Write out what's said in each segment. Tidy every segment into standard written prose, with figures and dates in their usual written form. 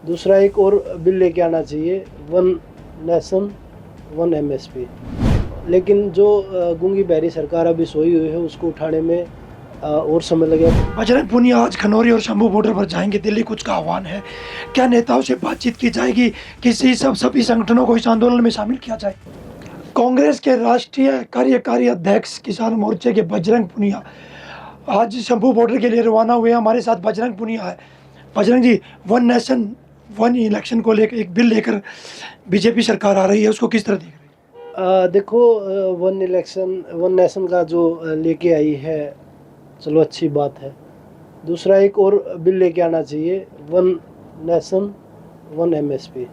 दूसरा एक और बिल लेके आना चाहिए, वन नेशन वन एमएसपी। लेकिन जो गूंगी बहरी सरकार अभी सोई हुई है उसको उठाने में और समय लगेगा। बजरंग पूनिया आज खनौरी और शंभू बॉर्डर पर जाएंगे। दिल्ली कूच का आह्वान है। क्या नेताओं से बातचीत की जाएगी? किसी सभी संगठनों को इस आंदोलन में शामिल किया जाए? कांग्रेस के राष्ट्रीय कार्यकारी अध्यक्ष किसान मोर्चे के बजरंग पूनिया आज शंभू बॉर्डर के लिए रवाना हुए। हमारे साथ बजरंग पूनिया है। बजरंग जी, वन नेशन वन इलेक्शन को लेकर एक बिल लेकर बीजेपी सरकार आ रही है, उसको किस तरह देख रहे हैं? देखो, वन इलेक्शन वन नेशन का जो लेके आई है, चलो अच्छी बात है। दूसरा एक और बिल लेके आना चाहिए, वन नेशन वन एमएसपी।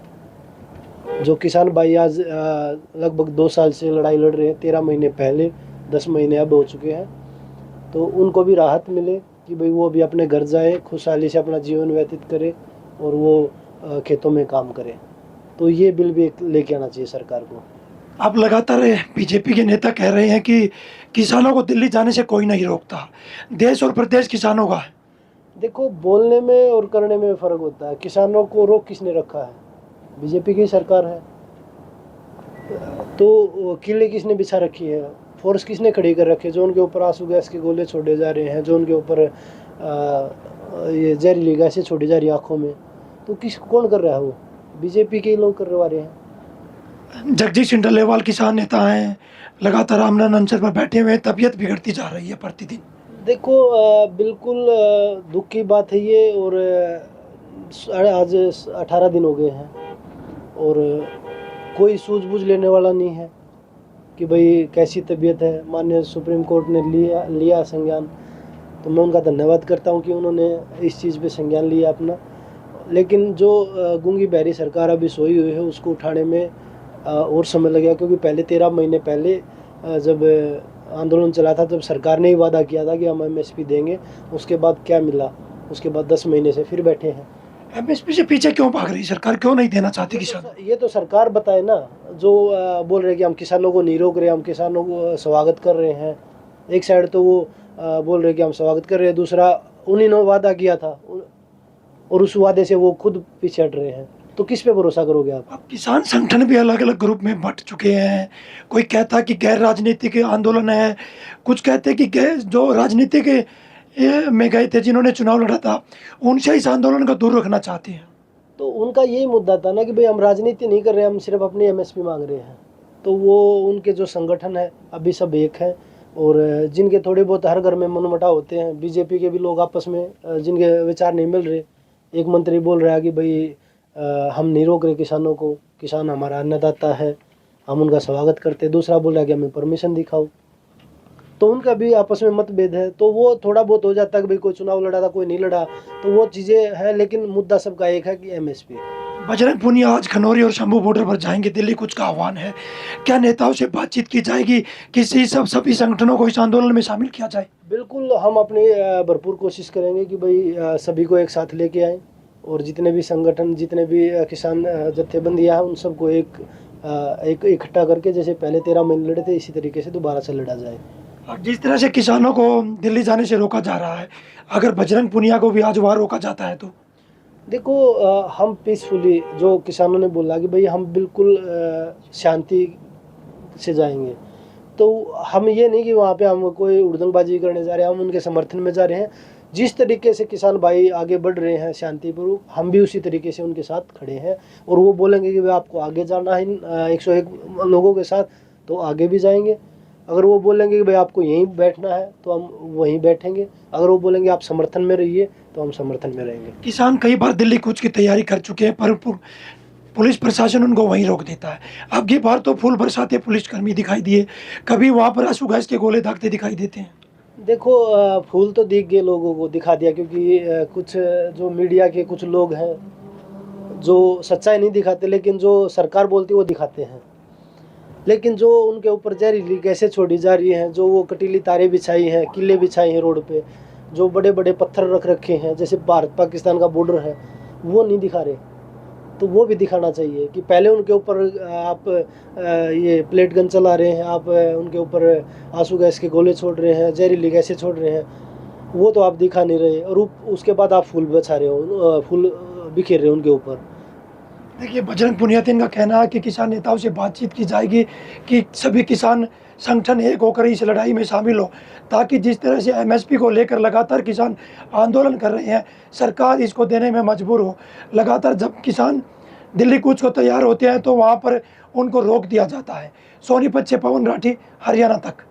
जो किसान भाई आज लगभग 2 साल से लड़ाई लड़ रहे हैं, 13 महीने पहले, 10 महीने अब हो चुके हैं, तो उनको भी राहत मिले कि भाई वो भी अपने घर जाए, खुशहाली से अपना जीवन व्यतीत करे और वो खेतों में काम करे। तो ये बिल भी एक लेके आना चाहिए सरकार को। आप लगातार बीजेपी के नेता कह रहे हैं कि किसानों को दिल्ली जाने से कोई नहीं रोकता, देश और प्रदेश किसानों का है। देखो, बोलने में और करने में फ़र्क होता है। किसानों को रोक किसने रखा है? बीजेपी की सरकार है। तो किले किसने बिछा रखी है? फोर्स किसने खड़ी कर रखी है? जो उनके ऊपर आंसू गैस के गोले छोड़े जा रहे हैं, जो उनके ऊपर ये जहरीली गैसें छोड़ी जा रही है आँखों में, तो कौन कर रहा है? वो बीजेपी के ही लोग करवा रहे हैं। जगजीत सिंह डल्लेवाल किसान नेता हैं, लगातार आमरण अनशन पर बैठे हुए हैं, तबीयत बिगड़ती जा रही है प्रतिदिन। देखो, बिल्कुल दुख की बात है ये। और आज 18 दिन हो गए हैं और कोई सूझबूझ लेने वाला नहीं है कि भाई कैसी तबीयत है। माननीय सुप्रीम कोर्ट ने लिया संज्ञान, तो मैं उनका धन्यवाद करता हूं कि उन्होंने इस चीज़ पे संज्ञान लिया अपना। लेकिन जो गूंगी बहरी सरकार अभी सोई हुई है उसको उठाने में और समय लगेगा, क्योंकि पहले 13 महीने पहले जब आंदोलन चला था तब सरकार ने ही वादा किया था कि हम एमएसपी देंगे। उसके बाद क्या मिला? उसके बाद 10 महीने से फिर बैठे हैं। एमएसपी से पीछे क्यों भाग रही सरकार? क्यों नहीं देना चाहती किसान? ये तो सरकार बताए ना। जो बोल रहे हैं कि हम किसानों को नहीं रोक रहे, हम किसानों को स्वागत कर रहे हैं। एक साइड तो वो बोल रहे हैं कि हम स्वागत कर रहे हैं, दूसरा उन्हीं ने वादा किया था और उस वादे से वो खुद पीछे हट रहे हैं। तो किस पे भरोसा करोगे आप? अब किसान संगठन भी अलग अलग ग्रुप में बंट चुके हैं। कोई कहता है कि गैर राजनीतिक आंदोलन है, कुछ कहते हैं कि जो राजनीतिक में गए थे, जिन्होंने चुनाव लड़ा था, उनसे इस आंदोलन को दूर रखना चाहते हैं। तो उनका यही मुद्दा था ना कि भाई हम राजनीति नहीं कर रहे, हम सिर्फ अपनी एमएसपी मांग रहे हैं। तो वो उनके जो संगठन है अभी सब एक है, और जिनके थोड़े बहुत हर घर में मनमुटाव होते हैं, बीजेपी के भी लोग आपस में जिनके विचार नहीं मिल रहे। एक मंत्री बोल रहा है कि भाई हम नहीं रोक रहे किसानों को, किसान हमारा अन्नदाता है, हम उनका स्वागत करते हैं। दूसरा बोल रहा है कि हमें परमिशन दिखाओ। तो उनका भी आपस में मतभेद है। तो वो थोड़ा बहुत हो जाता है कि भाई कोई चुनाव लड़ा था, कोई नहीं लड़ा, तो वो चीज़ें हैं। लेकिन मुद्दा सबका एक है कि एमएसपी। बजरंग पूनिया आज खनौरी और शंभू बॉर्डर पर जाएंगे। दिल्ली कूच का आह्वान है। क्या नेताओं से बातचीत की जाएगी? किसी सभी संगठनों को इस आंदोलन में शामिल किया जाए? बिल्कुल, हम अपनी भरपूर कोशिश करेंगे कि भाई सभी को एक साथ लेके आएँ, और जितने भी संगठन, जितने भी किसान जत्थेबंदियाँ हैं, उन सबको एक इकट्ठा करके जैसे पहले 13 महीने लड़े थे, इसी तरीके से दोबारा से लड़ा जाए। और जिस तरह से किसानों को दिल्ली जाने से रोका जा रहा है, अगर बजरंग पूनिया को भी आज वहाँ रोका जाता है तो? देखो, हम पीसफुली, जो किसानों ने बोला कि भाई हम बिल्कुल शांति से जाएंगे, तो हम ये नहीं कि वहाँ पे हम कोई उड़दंगबाजी करने जा रहे हैं। हम उनके समर्थन में जा रहे हैं। जिस तरीके से किसान भाई आगे बढ़ रहे हैं शांतिपूर्वक, हम भी उसी तरीके से उनके साथ खड़े हैं। और वो बोलेंगे कि भाई आपको आगे जाना है 101 लोगों के साथ, तो आगे भी जाएंगे। अगर वो बोलेंगे कि भाई आपको यहीं बैठना है, तो हम वहीं बैठेंगे। अगर वो बोलेंगे आप समर्थन में रहिए, तो हम समर्थन में रहेंगे। किसान कई बार दिल्ली कूच की तैयारी कर चुके हैं, पर पुलिस प्रशासन उनको वहीं रोक देता है। अब की बार तो फूल बरसाते पुलिसकर्मी दिखाई दिए, कभी वहाँ पर आंसू गैस के गोले दागते दिखाई देते हैं। देखो, फूल तो दिख गए, लोगों को दिखा दिया, क्योंकि कुछ जो मीडिया के कुछ लोग हैं जो सच्चाई नहीं दिखाते, लेकिन जो सरकार बोलती है वो दिखाते हैं। लेकिन जो उनके ऊपर जहरीली गैसें छोड़ी जा रही हैं, जो वो कटीली तारें बिछाई हैं, किले बिछाए हैं रोड पे, जो बड़े बड़े पत्थर रख रखे हैं, जैसे भारत पाकिस्तान का बॉर्डर है, वो नहीं दिखा रहे। तो वो भी दिखाना चाहिए कि पहले उनके ऊपर आप ये प्लेट गन चला रहे हैं, आप उनके ऊपर आंसू गैस के गोले छोड़ रहे हैं, जहरीली गैसें छोड़ रहे हैं, वो तो आप दिखा नहीं रहे। और उसके बाद आप फूल बचा रहे हो, फूल बिखेर रहे हैं उनके ऊपर। देखिए, बजरंग पुनिया का कहना है कि किसान नेताओं से बातचीत की जाएगी कि सभी किसान संगठन एक होकर इस लड़ाई में शामिल हो, ताकि जिस तरह से एमएसपी को लेकर लगातार किसान आंदोलन कर रहे हैं, सरकार इसको देने में मजबूर हो। लगातार जब किसान दिल्ली कूच को तैयार होते हैं तो वहाँ पर उनको रोक दिया जाता है। सोनीपत से पवन राठी, हरियाणा तक।